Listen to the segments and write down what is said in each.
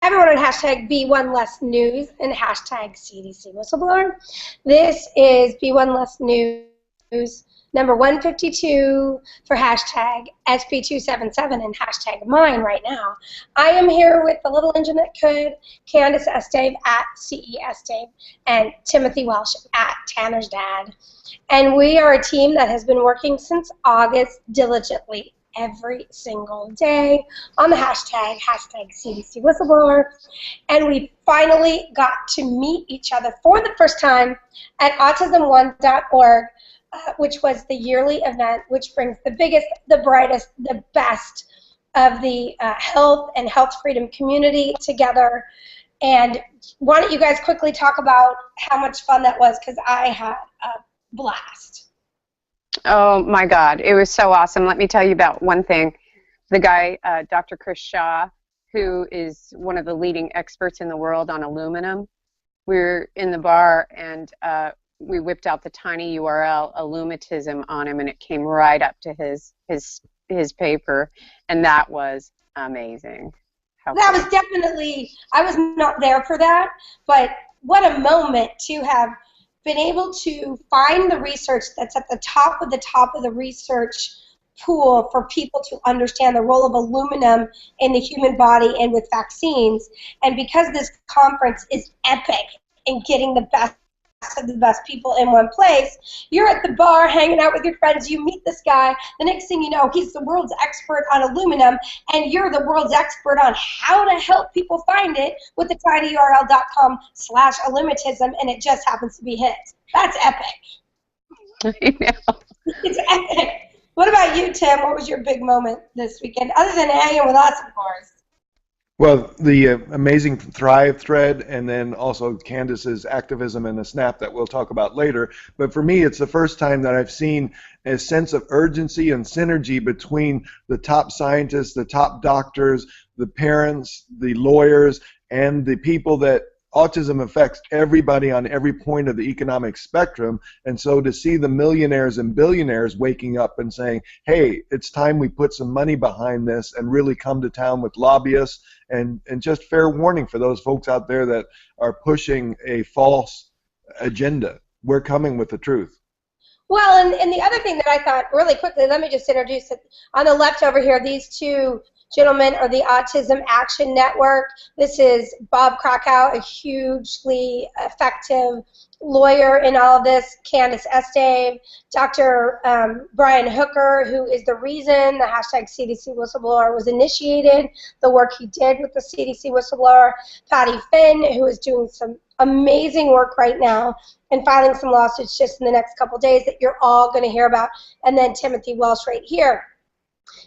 everyone on hashtag Be1 Less News and hashtag CDC Whistleblower. This is Be1 Less News number 152 for hashtag SB277 and hashtag mine right now. I am here with the little engine that could, Candace Estave at CEStave, and Timothy Welsh at Tanner's Dad. And we are a team that has been working since August diligently every single day on the hashtag CDC Whistleblower. And we finally got to meet each other for the first time at autism1.org, which was the yearly event which brings the biggest, the brightest, the best of the health and health freedom community together. And why don't you guys quickly talk about how much fun that was, because I had a blast. Oh my God, it was so awesome. Let me tell you about one thing. The guy, Dr. Chris Shaw, who is one of the leading experts in the world on aluminum, we were in the bar and we whipped out the tiny URL, Alumitism, on him, and it came right up to his paper, and that was amazing. That was definitely, I was not there for that, but what a moment to have been able to find the research that's at the top of the research pool for people to understand the role of aluminum in the human body and with vaccines. And because this conference is epic in getting the best of the best people in one place, you're at the bar hanging out with your friends, you meet this guy, the next thing you know, he's the world's expert on aluminum, and you're the world's expert on how to help people find it with the tinyurl.com/alumitism, and it just happens to be his. That's epic. I know. It's epic. What about you, Tim? What was your big moment this weekend, other than hanging with us, of course? Well, the amazing Thrive thread, and then also Candace's activism in the Snap that we'll talk about later. But for me, it's the first time that I've seen a sense of urgency and synergy between the top scientists, the top doctors, the parents, the lawyers, and the people that autism affects everybody on every point of the economic spectrum. And so to see the millionaires and billionaires waking up and saying, hey, it's time we put some money behind this and really come to town with lobbyists, and just fair warning for those folks out there that are pushing a false agenda. We're coming with the truth. Well, and the other thing that I thought, really quickly, let me just introduce it. On the left over here, these two gentlemen are the Autism Action Network. This is Bob Krakow, a hugely effective lawyer in all of this, Candace Estave, Dr. Brian Hooker, who is the reason the hashtag CDC Whistleblower was initiated, the work he did with the CDC Whistleblower, Patty Finn, who is doing some amazing work right now and filing some lawsuits just in the next couple days that you're all going to hear about, and then Timothy Welsh right here.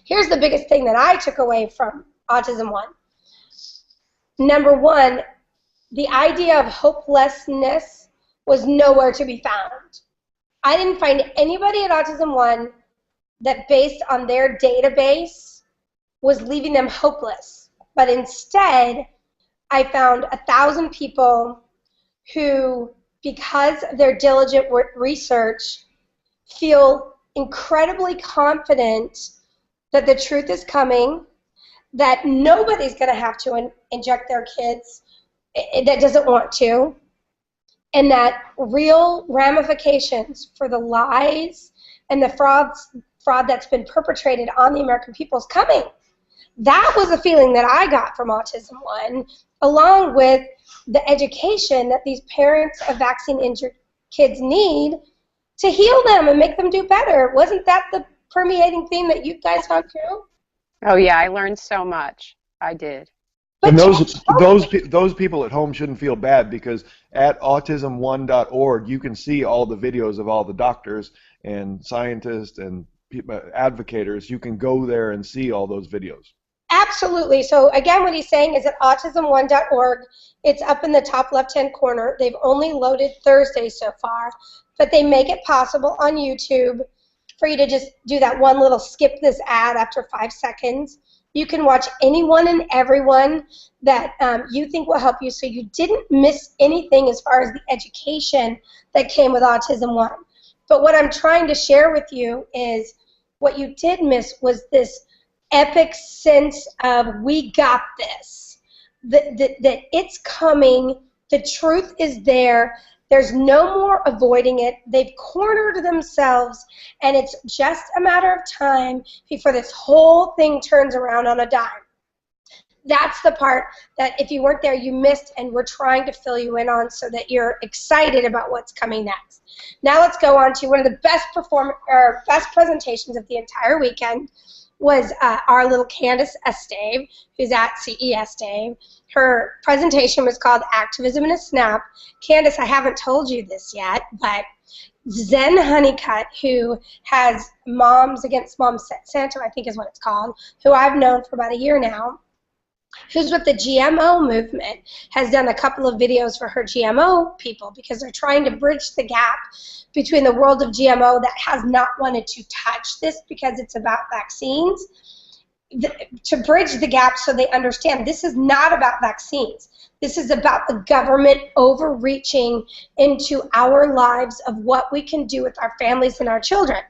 Here's the biggest thing that I took away from Autism One. Number one, the idea of hopelessness was nowhere to be found. I didn't find anybody at Autism One that, based on their database, was leaving them hopeless. But instead, I found 1,000 people who, because of their diligent research, feel incredibly confident that the truth is coming, that nobody's going to have to inject their kids that doesn't want to, and that real ramifications for the lies and the fraud that's been perpetrated on the American people is coming. That was a feeling that I got from Autism One, along with the education that these parents of vaccine-injured kids need to heal them and make them do better. Wasn't that the permeating theme that you guys found too? Oh yeah, I learned so much. I did. And those people at home shouldn't feel bad, because at autism1.org you can see all the videos of all the doctors and scientists and advocators. You can go there and see all those videos. Absolutely. So again, what he's saying is at autism1.org, it's up in the top left-hand corner. They've only loaded Thursday so far, but they make it possible on YouTube for you to just do that one little skip this ad after 5 seconds. You can watch anyone and everyone that you think will help you, so you didn't miss anything as far as the education that came with Autism One. But what I'm trying to share with you is what you did miss was this epic sense of we got this. that it's coming. The truth is there. There's no more avoiding it. They've cornered themselves, and it's just a matter of time before this whole thing turns around on a dime. That's the part that if you weren't there, you missed, and we're trying to fill you in on so that you're excited about what's coming next. Now let's go on to one of the best presentations of the entire weekend was our little Candace Estave, who's at CES Dave. Her presentation was called Activism in a Snap. Candace, I haven't told you this yet, but Zen Honeycutt, who has Moms Against Monsanto, I think is what it's called, who I've known for about a year now, who's with the GMO movement, has done a couple of videos for her GMO people because they're trying to bridge the gap between the world of GMO that has not wanted to touch this because it's about vaccines, to bridge the gap so they understand this is not about vaccines. This is about the government overreaching into our lives of what we can do with our families and our children.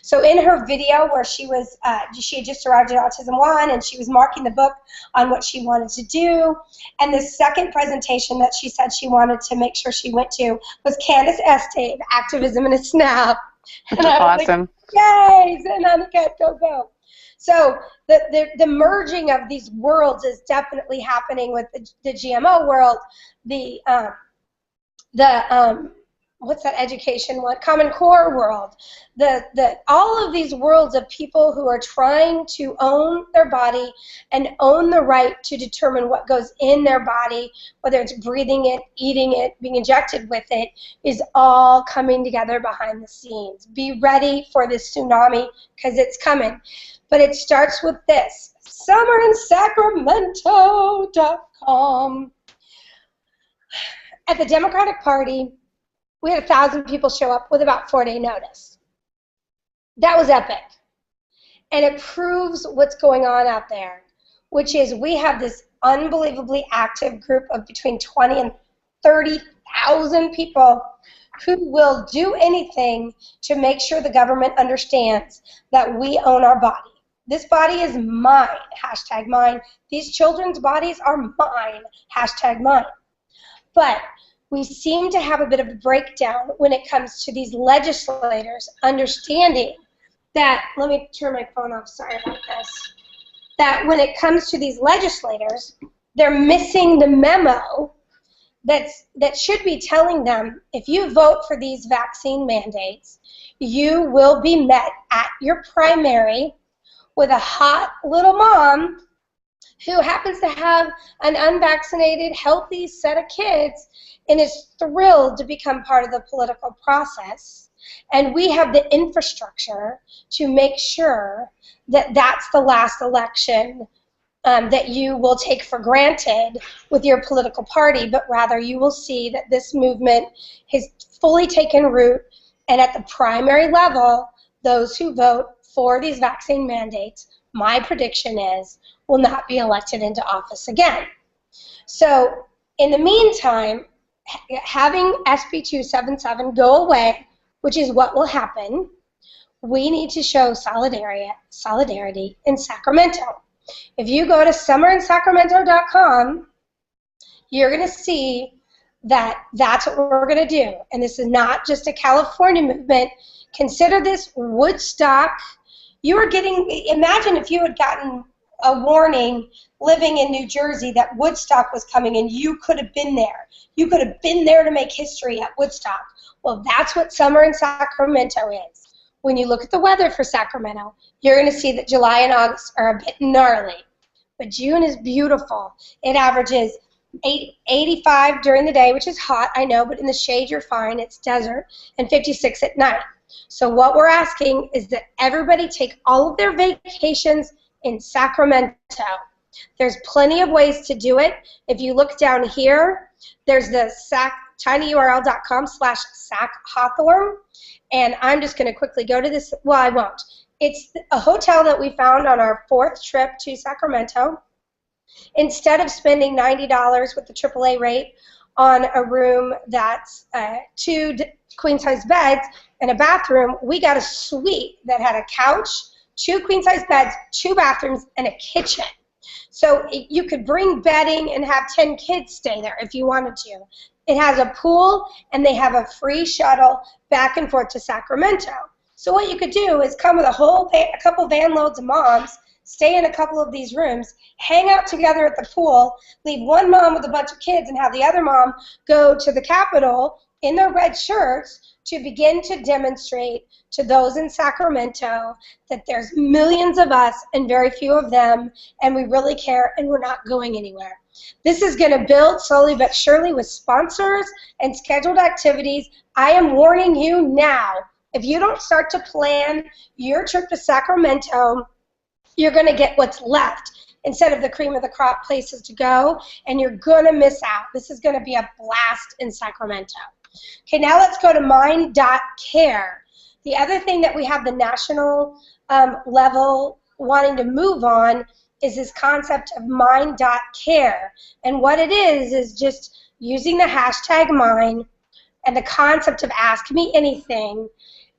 So in her video where she had just arrived at Autism One and she was marking the book on what she wanted to do, and the second presentation that she said she wanted to make sure she went to was Candace Estave, Activism in a Snap. And I was awesome. Like, yay, Zen Honeycutt, go, go. So the merging of these worlds is definitely happening with the GMO world, what's that education one? Common Core world. All of these worlds of people who are trying to own their body and own the right to determine what goes in their body, whether it's breathing it, eating it, being injected with it, is all coming together behind the scenes. Be ready for this tsunami because it's coming. But it starts with this, summerinsacramento.com. At the Democratic Party, we had 1,000 people show up with about 4-day notice. That was epic. And it proves what's going on out there, which is we have this unbelievably active group of between 20 and 30,000 people who will do anything to make sure the government understands that we own our body. This body is mine, hashtag mine. These children's bodies are mine, hashtag mine. But we seem to have a bit of a breakdown when it comes to these legislators understanding that, let me turn my phone off, sorry about this, that when it comes to these legislators, they're missing the memo that should be telling them, if you vote for these vaccine mandates, you will be met at your primary with a hot little mom who happens to have an unvaccinated, healthy set of kids and is thrilled to become part of the political process. And we have the infrastructure to make sure that that's the last election that you will take for granted with your political party, but rather you will see that this movement has fully taken root, and at the primary level, those who vote for these vaccine mandates, my prediction is, will not be elected into office again. So in the meantime, having SB 277 go away, which is what will happen, we need to show solidarity in Sacramento. If you go to summerinsacramento.com, you're going to see that that's what we're going to do. And this is not just a California movement. Consider this Woodstock. You were getting, imagine if you had gotten a warning living in New Jersey that Woodstock was coming and you could have been there. You could have been there to make history at Woodstock. Well, that's what summer in Sacramento is. When you look at the weather for Sacramento, you're going to see that July and August are a bit gnarly. But June is beautiful. It averages 85 during the day, which is hot, I know, but in the shade you're fine. It's desert, and 56 at night. So what we're asking is that everybody take all of their vacations in Sacramento. There's plenty of ways to do it. If you look down here, there's the tinyurl.com/SacHawthorne, and I'm just going to quickly go to this. Well, I won't. It's a hotel that we found on our 4th trip to Sacramento. Instead of spending $90 with the AAA rate on a room that's 2 queen-size beds and a bathroom, we got a suite that had a couch, 2 queen-size beds, 2 bathrooms, and a kitchen. So you could bring bedding and have 10 kids stay there if you wanted to. It has a pool, and they have a free shuttle back and forth to Sacramento. So what you could do is come with a couple van loads of moms, stay in a couple of these rooms, hang out together at the pool, leave one mom with a bunch of kids, and have the other mom go to the Capitol in their red shirts to begin to demonstrate to those in Sacramento that there's millions of us and very few of them, and we really care, and we're not going anywhere. This is going to build slowly but surely with sponsors and scheduled activities. I am warning you now, if you don't start to plan your trip to Sacramento, you're going to get what's left instead of the cream of the crop places to go, and you're going to miss out. This is going to be a blast in Sacramento. Okay, now let's go to mind.care. The other thing that we have the national level wanting to move on is this concept of mind.care. And what it is just using the hashtag mine and the concept of ask me anything,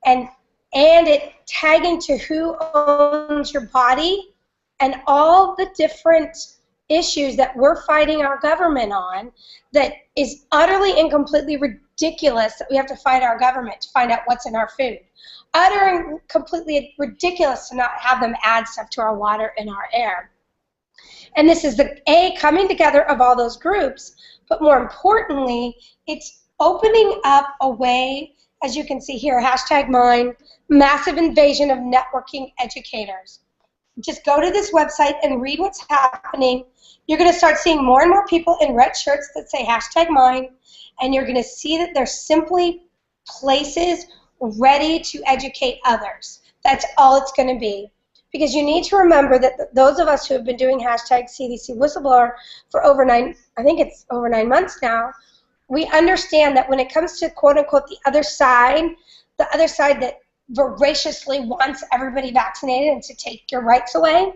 and it tagging to who owns your body and all the different issues that we're fighting our government on that is utterly and completely ridiculous that we have to fight our government to find out what's in our food. Utter and completely ridiculous to not have them add stuff to our water and our air. And this is the coming together of all those groups, but more importantly, it's opening up a way, as you can see here, hashtag mine, massive invasion of networking educators. Just go to this website and read what's happening. You're going to start seeing more and more people in red shirts that say hashtag mine, and you're going to see that they're simply places ready to educate others. That's all it's going to be. Because you need to remember that those of us who have been doing hashtag CDC whistleblower for I think it's over 9 months now, we understand that when it comes to quote unquote the other side that voraciously wants everybody vaccinated and to take your rights away,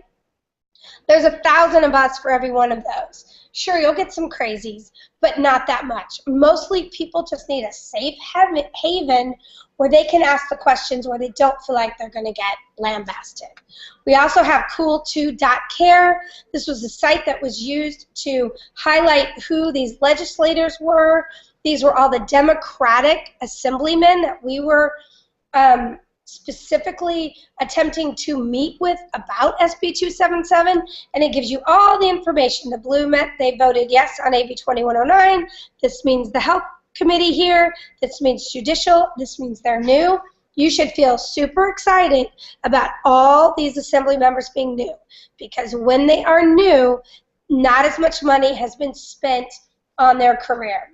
there's 1,000 of us for every one of those. Sure, you'll get some crazies, but not that much. Mostly people just need a safe haven where they can ask the questions where they don't feel like they're going to get lambasted. We also have cool2.care. This was a site that was used to highlight who these legislators were. These were all the Democratic assemblymen that we were specifically attempting to meet with about SB 277, and it gives you all the information. The blue meant they voted yes on AB 2109. This means the health committee here. This means judicial. This means they're new. You should feel super excited about all these assembly members being new, because when they are new, not as much money has been spent on their career.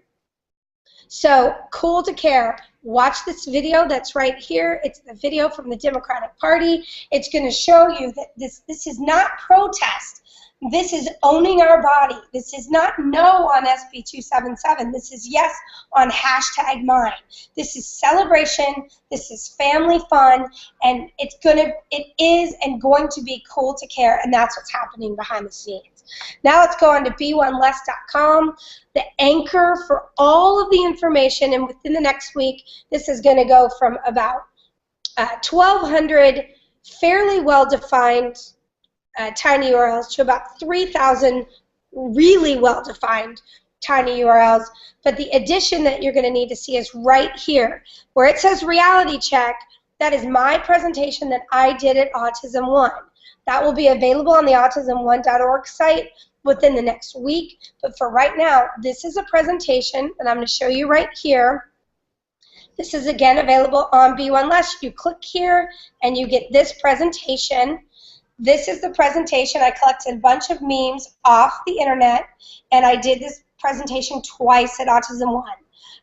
So, cool to care. Watch this video that's right here. It's the video from the Democratic Party. It's going to show you that this is not protest. This is owning our body. This is not no on SB 277. This is yes on hashtag mine. This is celebration. This is family fun, and it is and going to be cool to care, and that's what's happening behind the scenes. Now let's go on to b1less.com, the anchor for all of the information, and within the next week, this is going to go from about 1,200 fairly well-defined tiny URLs to about 3,000 really well-defined tiny URLs. But the addition that you're going to need to see is right here, where it says reality check. That is my presentation that I did at Autism One. That will be available on the autism1.org site within the next week. But for right now, this is a presentation, and I'm going to show you right here. This is, again, available on B1 Less. You click here, and you get this presentation. This is the presentation. I collected a bunch of memes off the internet, and I did this presentation twice at Autism One.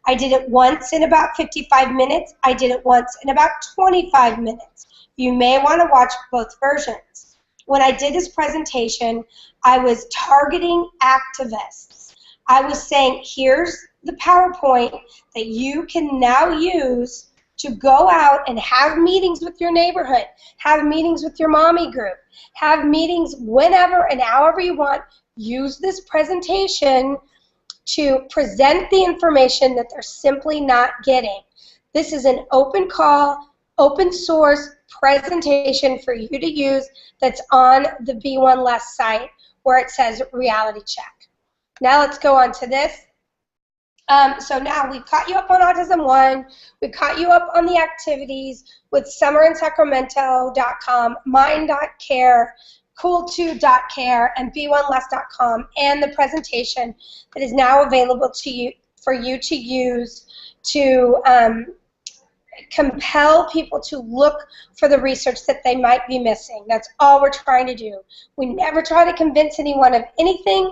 I did it once in about 55 minutes. I did it once in about 25 minutes. You may want to watch both versions. When I did this presentation, I was targeting activists. I was saying, here's the PowerPoint that you can now use to go out and have meetings with your neighborhood, have meetings with your mommy group, have meetings whenever and however you want. Use this presentation to present the information that they're simply not getting. This is an open call, open source presentation for you to use that's on the B1 Less site. where it says reality check. Now let's go on to this. So now we've caught you up on Autism 1. We caught you up on the activities with summerinsacramento.com, mind.care, cool2.care, and b1less.com, and the presentation that is now available to you for you to use to compel people to look for the research that they might be missing. That's all we're trying to do. We never try to convince anyone of anything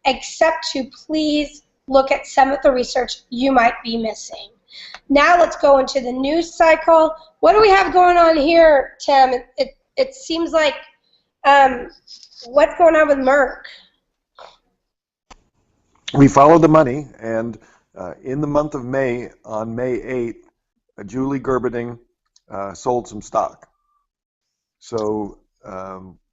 except to please look at some of the research you might be missing. Now let's go into the news cycle. What do we have going on here, Tim? It seems like, what's going on with Merck? We follow the money, and in the month of May, on May 8th, Julie Gerberding sold some stock. So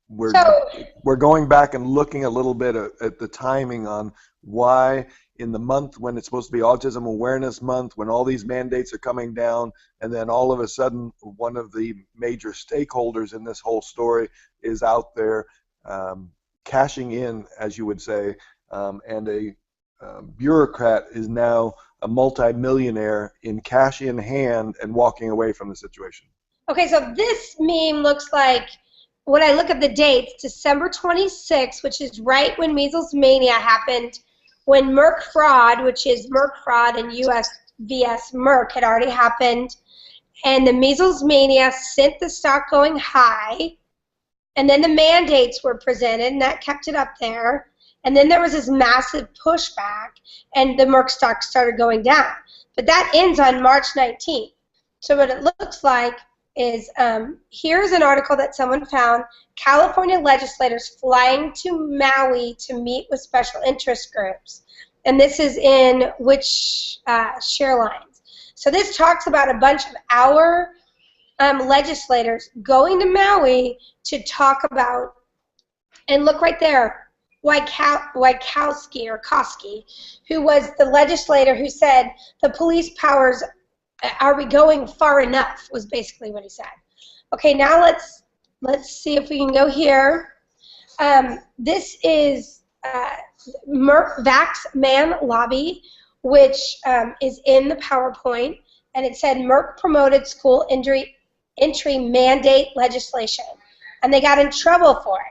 we're going back and looking a little bit at the timing on why in the month when it's supposed to be Autism Awareness Month, when all these mandates are coming down, and then all of a sudden one of the major stakeholders in this whole story is out there cashing in, as you would say, and a bureaucrat is now a multi-millionaire in cash in hand and walking away from the situation. Okay, so this meme looks like, when I look at the dates, December 26th, which is right when Measles Mania happened, when Merck fraud, which is Merck fraud and US vs. Merck, had already happened, and the Measles Mania sent the stock going high, and then the mandates were presented, and that kept it up there, and then there was this massive pushback, and the Merck stock started going down. But that ends on March 19th. So what it looks like is, here's an article that someone found, California legislators flying to Maui to meet with special interest groups. And this is in which share lines. So this talks about a bunch of our legislators going to Maui to talk about, and look right there, Wykowski, or Koski, who was the legislator who said the police powers, are we going far enough, was basically what he said. Okay, now let's see if we can go here. This is Merck Vax Man Lobby, which is in the PowerPoint, and it said Merck promoted school entry mandate legislation, and they got in trouble for it.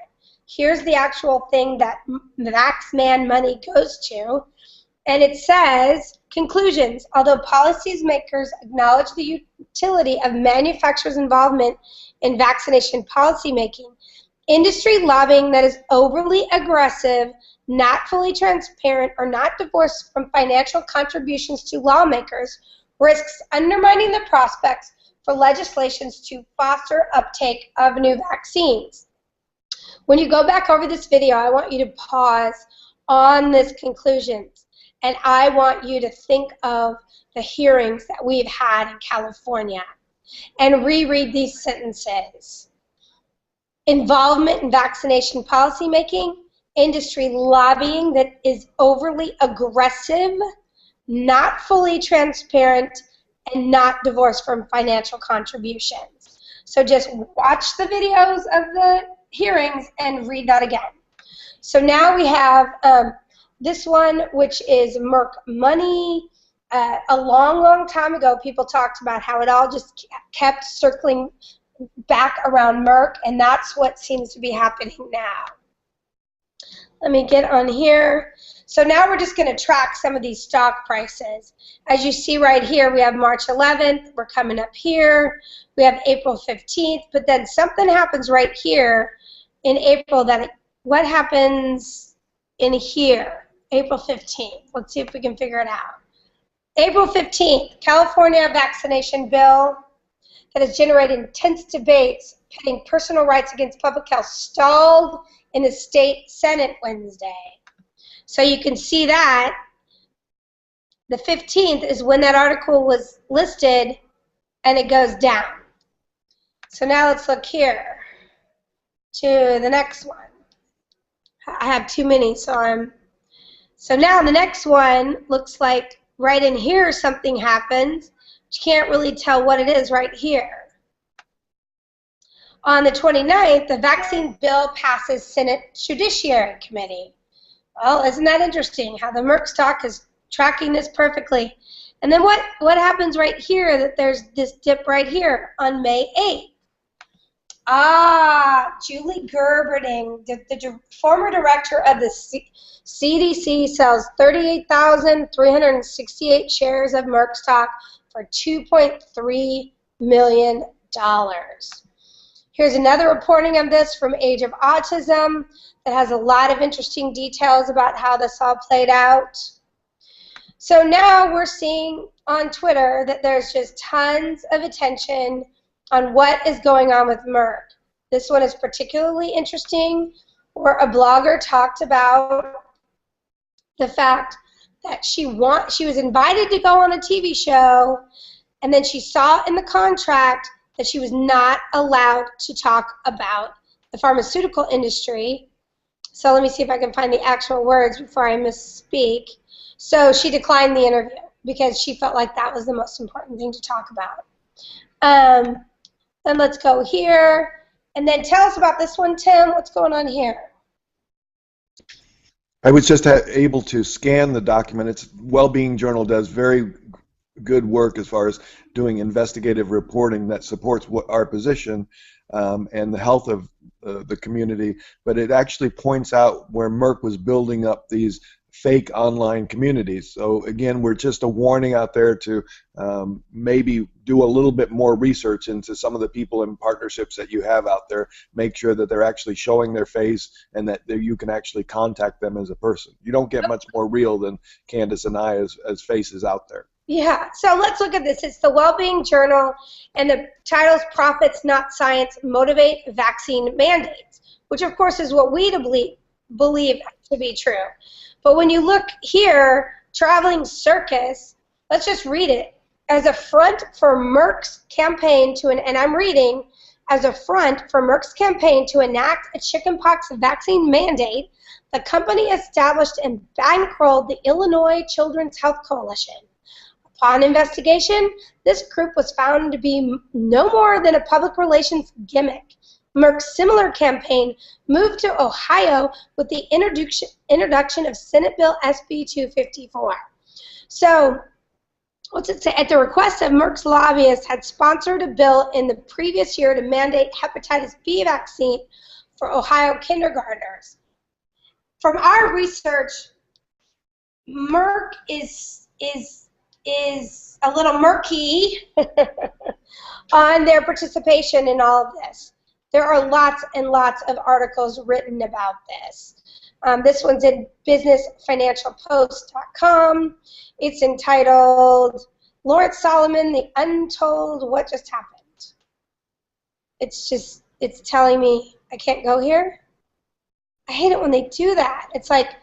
Here's the actual thing that Vax Man money goes to, and it says, conclusions, although policymakers acknowledge the utility of manufacturers' involvement in vaccination policymaking, industry lobbying that is overly aggressive, not fully transparent, or not divorced from financial contributions to lawmakers risks undermining the prospects for legislations to foster uptake of new vaccines. When you go back over this video, I want you to pause on this conclusions, and I want you to think of the hearings that we've had in California and reread these sentences. Involvement in vaccination policymaking, industry lobbying that is overly aggressive, not fully transparent, and not divorced from financial contributions. So just watch the videos of the hearings and read that again. So now we have this one, which is Merck money. A long, long time ago, people talked about how it all just kept circling back around Merck, and that's what seems to be happening now. Let me get on here. So now we're just going to track some of these stock prices. As you see right here, we have March 11th. We're coming up here. We have April 15th, but then something happens right here in April. What happens in here? April 15th. Let's see if we can figure it out. April 15th, California vaccination bill that has generated intense debates pitting personal rights against public health stalled in the state Senate Wednesday. So you can see that the 15th is when that article was listed, and it goes down. So now let's look here to the next one. I have too many, so now the next one looks like right in here something happens. You can't really tell what it is right here. On the 29th, the vaccine bill passes Senate Judiciary Committee. Well, isn't that interesting how the Merck stock is tracking this perfectly? And then what happens right here, that there's this dip right here on May 8th? Julie Gerberding, the former director of the CDC, sells 38,368 shares of Merck stock for $2.3 million. Here's another reporting of this from Age of Autism that has a lot of interesting details about how this all played out. So now we're seeing on Twitter that there's just tons of attention on what is going on with Merck. This one is particularly interesting, where a blogger talked about the fact that she was invited to go on a TV show, and then she saw in the contract that she was not allowed to talk about the pharmaceutical industry. So let me see if I can find the actual words before I misspeak. So she declined the interview because she felt like that was the most important thing to talk about. Then let's go here. And then tell us about this one, Tim. What's going on here? I was just able to scan the document. It's Wellbeing Journal does very good work as far as doing investigative reporting that supports our position and the health of the community. But it actually points out where Merck was building up these fake online communities. So again, we're just a warning out there to maybe do a little bit more research into some of the people and partnerships that you have out there. Make sure that they're actually showing their face and that you can actually contact them as a person. You don't get much more real than Candace and I as faces out there. Yeah, so let's look at this. It's the Wellbeing Journal, and the title's Profits, Not Science, Motivate Vaccine Mandates, which of course is what we believe to be true. But when you look here, Traveling Circus, let's just read it. As a front for Merck's campaign and I'm reading, as a front for Merck's campaign to enact a chickenpox vaccine mandate, the company established and bankrolled the Illinois Children's Health Coalition. Upon investigation, this group was found to be no more than a public relations gimmick. Merck's similar campaign moved to Ohio with the introduction of Senate Bill SB 254. So, what's it say? At the request of Merck's lobbyists, had sponsored a bill in the previous year to mandate hepatitis B vaccine for Ohio kindergartners. From our research, Merck is a little murky on their participation in all of this. There are lots and lots of articles written about this. This one's in businessfinancialpost.com. It's entitled, Lawrence Solomon, The Untold What Just Happened. It's telling me I can't go here. I hate it when they do that. It's like,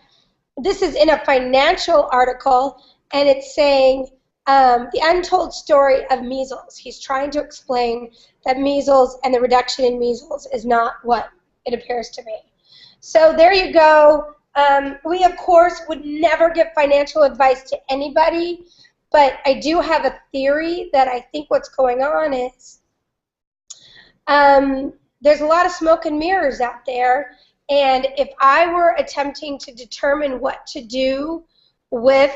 this is in a financial article, and it's saying, the untold story of measles. He's trying to explain that measles and the reduction in measles is not what it appears to be. So there you go. We, of course, would never give financial advice to anybody, but I do have a theory that I think what's going on is there's a lot of smoke and mirrors out there, and if I were attempting to determine what to do with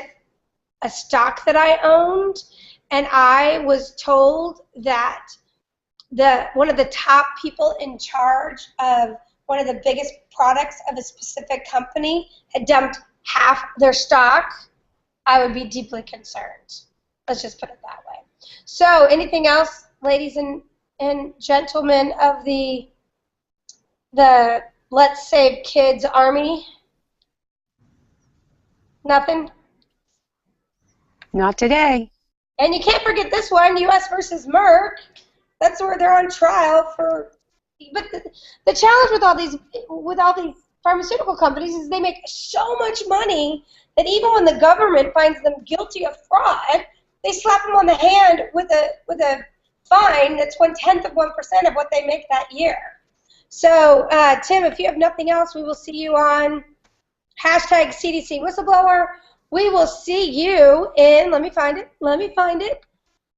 a stock that I owned, and I was told that one of the top people in charge of one of the biggest products of a specific company had dumped half their stock, I would be deeply concerned. Let's just put it that way. So anything else, ladies and gentlemen of the Let's Save Kids Army? Nothing? Not today. And you can't forget this one, U.S. versus Merck. That's where they're on trial for. But the challenge with all these pharmaceutical companies is they make so much money that even when the government finds them guilty of fraud, they slap them on the hand with a fine that's 1/10 of 1% of what they make that year. So Tim, if you have nothing else, we will see you on #CDC Whistleblower. We will see you in, let me find it,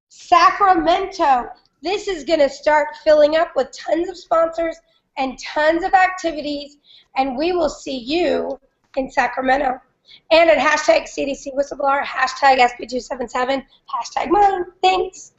Sacramento. this is going to start filling up with tons of sponsors and tons of activities, and we will see you in Sacramento. And at hashtag CDC Whistleblower, hashtag SB277, hashtag mine. Thanks.